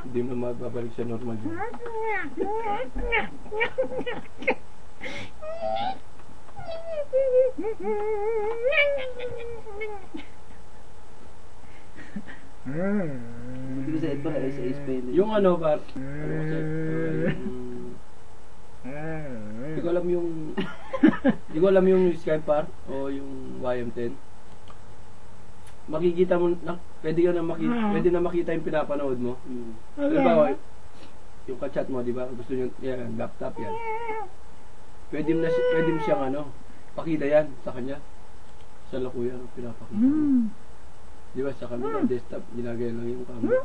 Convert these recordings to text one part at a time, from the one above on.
Hindi mo magbabalik sa normal yun. Hindi ko sa Edbar, sa Spain. Yung ano par, ano kasi, hindi ko alam yung hindi ko alam yung Skype par o yung YM10. Makikita mo na, pwede na makita yung pinapanood mo. Diba, yung ka-chat mo, di ba? Gusto niyo yan, laptop yan. Pwede mo siyang ano, pakita yan sa kanya. Sa lakuyan, pinapakita mo. Di ba sa camera, desktop, ginagaya lang yung camera.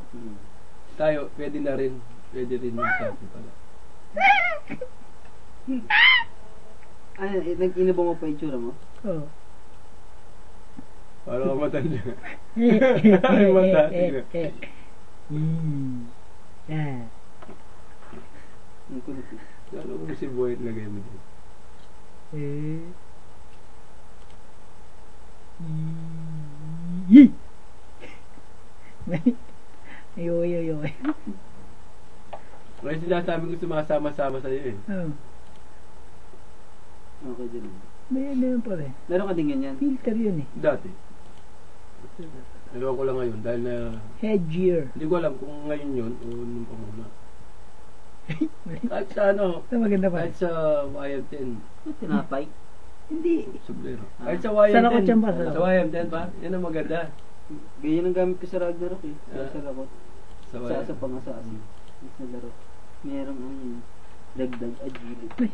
Tayo, pwede rin yung sa atin pala. Ay, nag-inabang mo pa yung tsura mo? Oo. Parang matanda. Parang matanda. Ang kulit. Lalo mo si Boy lagay mo din. Yoy. Kasi sinasabi ko sumasama-sama sa'yo eh. Oo. Okay din. Meron pa rin. Meron ka din ganyan? Filter yun eh. Dati. Ewan ko lang ngayon dahil na Headgear. hindi ko alam kung ngayon yun o nung panguna. Kahit sa ano, Ito maganda pa. kahit sa YM10. Tinapay? Hindi. Sublero. Kahit sa YM10. Sa lakot pa. Sa YM10 pa. Yan ang maganda. Ganyan ang gamit ko sa Ragnarok eh. Sa lakot. Sa Sa YM10. asa pa nga sa asin. Sa laro. Merong ang dagdag agility.